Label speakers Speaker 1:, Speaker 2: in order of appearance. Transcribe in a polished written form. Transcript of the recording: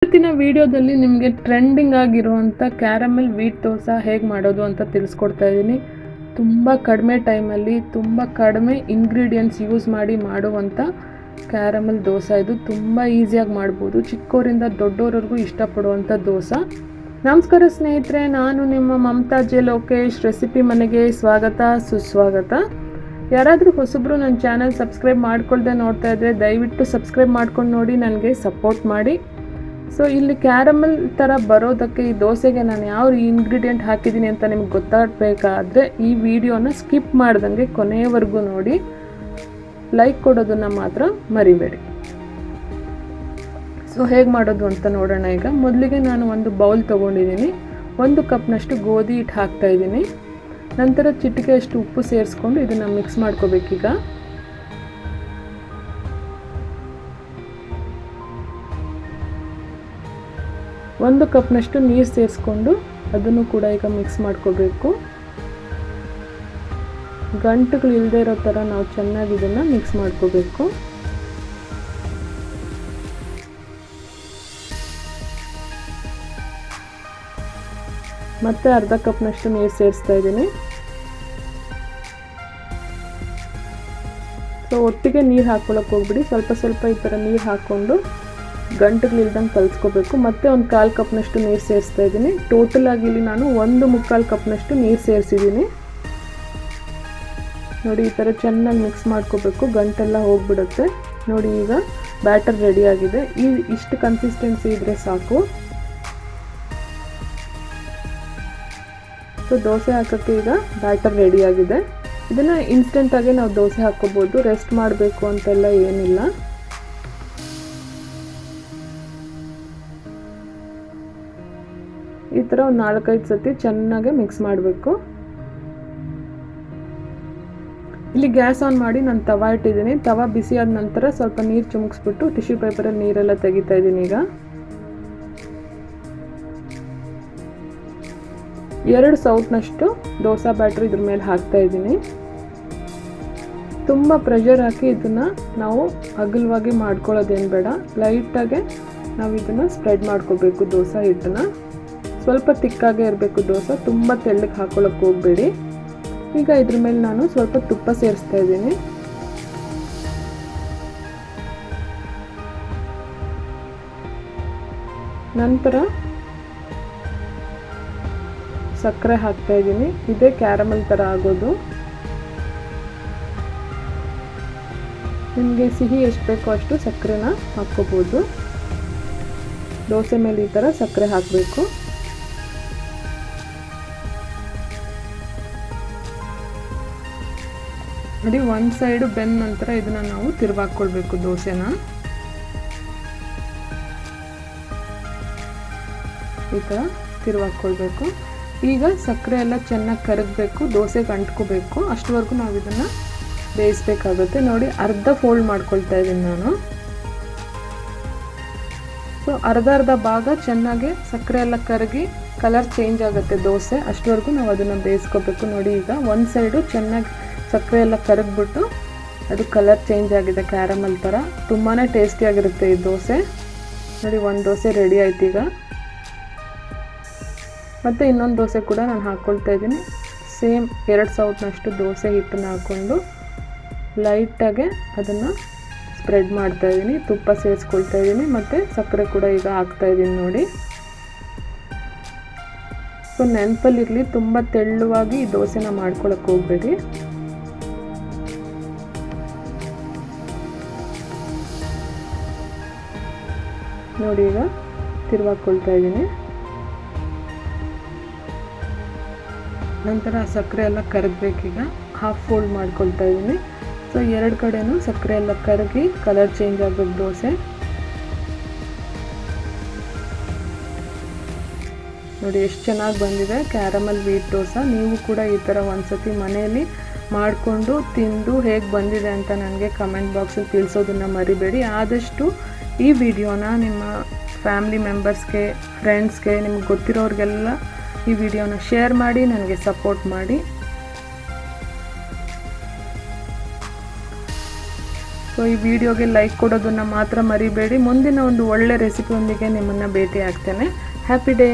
Speaker 1: ಇವತ್ತಿನ ವಿಡಿಯೋದಲ್ಲಿ ನಿಮಗೆ ಟ್ರೆಂಡಿಂಗ್ ಆಗಿರುವಂಥ ಕ್ಯಾರಮೆಲ್ ವೀಟ್ ದೋಸೆ ಹೇಗೆ ಮಾಡೋದು ಅಂತ ತಿಳಿಸ್ಕೊಡ್ತಾ ಇದ್ದೀನಿ. ತುಂಬ ಕಡಿಮೆ ಟೈಮಲ್ಲಿ ತುಂಬ ಕಡಿಮೆ ಇಂಗ್ರೀಡಿಯೆಂಟ್ಸ್ ಯೂಸ್ ಮಾಡಿ ಮಾಡುವಂಥ ಕ್ಯಾರಮೆಲ್ ದೋಸೆ. ಇದು ತುಂಬ ಈಸಿಯಾಗಿ ಮಾಡ್ಬೋದು. ಚಿಕ್ಕವರಿಂದ ದೊಡ್ಡವರೆಗೂ ಇಷ್ಟಪಡುವಂಥ ದೋಸೆ. ನಮಸ್ಕಾರ ಸ್ನೇಹಿತರೆ, ನಾನು ನಿಮ್ಮ ಮಮತಾ ಜೆ ಲೋಕೇಶ್. ರೆಸಿಪಿ ಮನೆಗೆ ಸ್ವಾಗತ ಸುಸ್ವಾಗತ. ಯಾರಾದರೂ ಹೊಸಬ್ರು ನನ್ನ ಚಾನಲ್ ಸಬ್ಸ್ಕ್ರೈಬ್ ಮಾಡ್ಕೊಳ್ದೆ ನೋಡ್ತಾ ಇದ್ದರೆ ದಯವಿಟ್ಟು ಸಬ್ಸ್ಕ್ರೈಬ್ ಮಾಡ್ಕೊಂಡು ನೋಡಿ, ನನಗೆ ಸಪೋರ್ಟ್ ಮಾಡಿ. ಸೊ ಇಲ್ಲಿ ಕ್ಯಾರಮೆಲ್ ಥರ ಬರೋದಕ್ಕೆ ಈ ದೋಸೆಗೆ ನಾನು ಯಾವ ಇಂಗ್ರೀಡಿಯೆಂಟ್ ಹಾಕಿದ್ದೀನಿ ಅಂತ ನಿಮ್ಗೆ ಗೊತ್ತಾಗಬೇಕಾದ್ರೆ ಈ ವಿಡಿಯೋನ ಸ್ಕಿಪ್ ಮಾಡ್ದಂಗೆ ಕೊನೆಯವರೆಗೂ ನೋಡಿ. ಲೈಕ್ ಕೊಡೋದನ್ನು ಮಾತ್ರ ಮರಿಬೇಡಿ. ಸೊ ಹೇಗೆ ಮಾಡೋದು ಅಂತ ನೋಡೋಣ. ಈಗ ಮೊದಲಿಗೆ ನಾನು ಒಂದು ಬೌಲ್ ತೊಗೊಂಡಿದ್ದೀನಿ. 1 ಕಪ್ನಷ್ಟು ಗೋಧಿ ಹಿಟ್ಟು ಹಾಕ್ತಾಯಿದ್ದೀನಿ. ನಂತರ ಚಿಟಿಕೆಯಷ್ಟು ಉಪ್ಪು ಸೇರಿಸ್ಕೊಂಡು ಇದನ್ನು ಮಿಕ್ಸ್ ಮಾಡ್ಕೋಬೇಕೀಗ. ಒಂದು ಕಪ್ನಷ್ಟು ನೀರು ಸೇರಿಸ್ಕೊಂಡು ಅದನ್ನು ಕೂಡ ಈಗ ಮಿಕ್ಸ್ ಮಾಡ್ಕೋಬೇಕು. ಗಂಟುಗಳು ಇಲ್ಲದೆ ಇರೋ ಥರ ನಾವು ಚೆನ್ನಾಗಿ ಇದನ್ನು ಮಿಕ್ಸ್ ಮಾಡ್ಕೋಬೇಕು. ಮತ್ತೆ ಅರ್ಧ ಕಪ್ನಷ್ಟು ನೀರು ಸೇರಿಸ್ತಾ ಇದ್ದೀನಿ. ಸೊ ಒಟ್ಟಿಗೆ ನೀರು ಹಾಕ್ಕೊಳಕ್ಕೆ ಹೋಗ್ಬಿಡಿ. ಸ್ವಲ್ಪ ಸ್ವಲ್ಪ ಈ ಥರ ನೀರು ಹಾಕ್ಕೊಂಡು ಗಂಟುಗಳಿಲ್ದಂಗೆ ಕಲಿಸ್ಕೋಬೇಕು. ಮತ್ತೆ ಒಂದು 1/4 ಕಪ್ನಷ್ಟು ನೀರು ಸೇರಿಸ್ತಾ ಇದ್ದೀನಿ. ಟೋಟಲ್ ಆಗಿ ಇಲ್ಲಿ ನಾನು 1/4 ಕಪ್ನಷ್ಟು ನೀರು ಸೇರಿಸಿದ್ದೀನಿ. ನೋಡಿ, ಈ ಥರ ಚೆನ್ನಾಗಿ ಮಿಕ್ಸ್ ಮಾಡ್ಕೋಬೇಕು. ಗಂಟೆಲ್ಲ ಹೋಗ್ಬಿಡುತ್ತೆ. ನೋಡಿ, ಈಗ ಬ್ಯಾಟರ್ ರೆಡಿಯಾಗಿದೆ. ಇಷ್ಟು ಕನ್ಸಿಸ್ಟೆನ್ಸಿ ಇದ್ದರೆ ಸಾಕು. ಸೊ ದೋಸೆ ಹಾಕೋಕ್ಕೆ ಈಗ ಬ್ಯಾಟರ್ ರೆಡಿಯಾಗಿದೆ. ಇದನ್ನು ಇನ್ಸ್ಟೆಂಟಾಗಿ ನಾವು ದೋಸೆ ಹಾಕ್ಕೋಬೋದು. ರೆಸ್ಟ್ ಮಾಡಬೇಕು ಅಂತೆಲ್ಲ ಏನಿಲ್ಲ. ಈ ಥರ ಒಂದು 4-5 ಸತಿ ಚೆನ್ನಾಗಿ ಮಿಕ್ಸ್ ಮಾಡಬೇಕು. ಇಲ್ಲಿ ಗ್ಯಾಸ್ ಆನ್ ಮಾಡಿ ನಾನು ತವಾ ಇಟ್ಟಿದ್ದೀನಿ. ತವಾ ಬಿಸಿ ಆದ ನಂತರ ಸ್ವಲ್ಪ ನೀರು ಚಿಮುಕ್ಸ್ಬಿಟ್ಟು ಟಿಶ್ಯೂ ಪೇಪರಲ್ಲಿ ನೀರೆಲ್ಲ ತೆಗಿತಾ ಇದ್ದೀನಿ. ಈಗ 2 ಸೌಟ್ನಷ್ಟು ದೋಸೆ ಬ್ಯಾಟ್ರ್ ಇದ್ರ ಮೇಲೆ ಹಾಕ್ತಾ ಇದ್ದೀನಿ. ತುಂಬ ಪ್ರೆಷರ್ ಹಾಕಿ ಇದನ್ನು ನಾವು ಅಗಲವಾಗಿ ಮಾಡ್ಕೊಳ್ಳೋದೇನು ಬೇಡ. ಲೈಟಾಗೆ ನಾವು ಇದನ್ನು ಸ್ಪ್ರೆಡ್ ಮಾಡ್ಕೋಬೇಕು. ದೋಸೆ ಹಿಟ್ಟನ್ನು ಸ್ವಲ್ಪ ತಿಕ್ಕಾಗೇ ಇರಬೇಕು. ದೋಸೆ ತುಂಬ ತೆಳ್ಳಗೆ ಹಾಕೊಳ್ಳೋಕೆ ಹೋಗಬೇಡಿ. ಈಗ ಇದ್ರ ಮೇಲೆ ನಾನು ಸ್ವಲ್ಪ ತುಪ್ಪ ಸೇರಿಸ್ತಾ ಇದ್ದೀನಿ. ನಂತರ ಸಕ್ಕರೆ ಹಾಕ್ತಾ ಇದ್ದೀನಿ. ಇದೇ ಕ್ಯಾರಮೆಲ್ ಥರ ಆಗೋದು. ನಿಮಗೆ ಸಿಹಿ ಎಷ್ಟು ಬೇಕೋ ಅಷ್ಟು ಸಕ್ಕರೆನ ಹಾಕ್ಕೋಬೋದು. ದೋಸೆ ಮೇಲೆ ಈ ಥರ ಸಕ್ಕರೆ ಹಾಕಬೇಕು. ನೋಡಿ, ಒಂದು ಸೈಡು ಬೆಂದ ನಂತರ ಇದನ್ನು ನಾವು ತಿರುವಾಕ್ಕೊಳ್ಬೇಕು ದೋಸೆನ. ಈ ಥರ ತಿರುವಾಕ್ಕೊಳ್ಬೇಕು. ಈಗ ಸಕ್ಕರೆ ಎಲ್ಲ ಚೆನ್ನಾಗಿ ಕರಗಬೇಕು, ದೋಸೆಗೆ ಅಂಟ್ಕೋಬೇಕು. ಅಷ್ಟವರೆಗೂ ನಾವು ಇದನ್ನು ಬೇಯಿಸ್ಬೇಕಾಗುತ್ತೆ. ನೋಡಿ, ಅರ್ಧ ಫೋಲ್ಡ್ ಮಾಡ್ಕೊಳ್ತಾ ಇದ್ದೀನಿ ನಾನು. ಸೊ ಅರ್ಧ ಭಾಗ ಚೆನ್ನಾಗಿ ಸಕ್ಕರೆ ಎಲ್ಲ ಕರಗಿ ಕಲರ್ ಚೇಂಜ್ ಆಗುತ್ತೆ ದೋಸೆ. ಅಷ್ಟವರೆಗೂ ನಾವು ಅದನ್ನು ಬೇಯಿಸ್ಕೋಬೇಕು. ನೋಡಿ, ಈಗ ಒಂದು ಸೈಡು ಚೆನ್ನಾಗಿ ಸಕ್ಕರೆ ಎಲ್ಲ ಕರಗಿಬಿಟ್ಟು ಅದು ಕಲರ್ ಚೇಂಜ್ ಆಗಿದೆ ಕ್ಯಾರಮೆಲ್ ಥರ. ತುಂಬಾ ಟೇಸ್ಟಿಯಾಗಿರುತ್ತೆ ಈ ದೋಸೆ. ನೋಡಿ, ಒಂದು ದೋಸೆ ರೆಡಿ ಆಯ್ತು. ಈಗ ಮತ್ತು ಇನ್ನೊಂದು ದೋಸೆ ಕೂಡ ನಾನು ಹಾಕ್ಕೊಳ್ತಾ ಇದ್ದೀನಿ. ಸೇಮ್ 2 ಸೌಟ್ನಷ್ಟು ದೋಸೆ ಹಿಟ್ಟನ್ನು ಹಾಕ್ಕೊಂಡು ಲೈಟಾಗೆ ಅದನ್ನು ಸ್ಪ್ರೆಡ್ ಮಾಡ್ತಾಯಿದ್ದೀನಿ. ತುಪ್ಪ ಸೇರಿಸ್ಕೊಳ್ತಾ ಇದ್ದೀನಿ ಮತ್ತು ಸಕ್ಕರೆ ಕೂಡ ಈಗ ಹಾಕ್ತಾಯಿದ್ದೀನಿ. ನೋಡಿ, ಸೊ ನೆನಪಲ್ಲಿರಲಿ, ತುಂಬ ತೆಳ್ಳುವಾಗಿ ಈ ದೋಸೆನ ಮಾಡ್ಕೊಳಕ್ಕೆ ಹೋಗಬೇಡಿ. ನೋಡಿ, ಈಗ ತಿರುವಾಕ್ಕೊಳ್ತಾ ಇದ್ದೀನಿ. ನಂತರ ಸಕ್ಕರೆ ಎಲ್ಲ ಕರಗಬೇಕೀಗ. ಹಾಫ್ ಫೋಲ್ಡ್ ಮಾಡ್ಕೊಳ್ತಾ ಇದ್ದೀನಿ. ಸೊ 2 ಕಡೆನೂ ಸಕ್ಕರೆ ಎಲ್ಲ ಕರಗಿ ಕಲರ್ ಚೇಂಜ್ ಆಗಬೇಕು ದೋಸೆ. ನೋಡಿ, ಎಷ್ಟು ಚೆನ್ನಾಗಿ ಬಂದಿದೆ ಕ್ಯಾರಮೆಲ್ ವೀಟ್ ದೋಸೆ. ನೀವು ಕೂಡ ಈ ಥರ ಒಂದ್ಸತಿ ಮನೆಯಲ್ಲಿ ಮಾಡಿಕೊಂಡು ತಿಂದು ಹೇಗೆ ಬಂದಿದೆ ಅಂತ ನನಗೆ ಕಮೆಂಟ್ ಬಾಕ್ಸಲ್ಲಿ ತಿಳಿಸೋದನ್ನು ಮರಿಬೇಡಿ. ಆದಷ್ಟು ಈ ವಿಡಿಯೋನ ನಿಮ್ಮ ಫ್ಯಾಮಿಲಿ ಮೆಂಬರ್ಸ್ಗೆ, ಫ್ರೆಂಡ್ಸ್ಗೆ, ನಿಮ್ಗೆ ಗೊತ್ತಿರೋರಿಗೆಲ್ಲ ಈ ವಿಡಿಯೋನ ಶೇರ್ ಮಾಡಿ, ನನಗೆ ಸಪೋರ್ಟ್ ಮಾಡಿ. ಸೊ ಸೊ ಈ ವಿಡಿಯೋಗೆ ಲೈಕ್ ಕೊಡೋದನ್ನು ಮಾತ್ರ ಮರಿಬೇಡಿ. ಮುಂದಿನ ಒಂದು ಒಳ್ಳೆ ರೆಸಿಪಿಯೊಂದಿಗೆ ನಿಮ್ಮನ್ನು ಭೇಟಿ ಆಗ್ತೇನೆ. Happy day.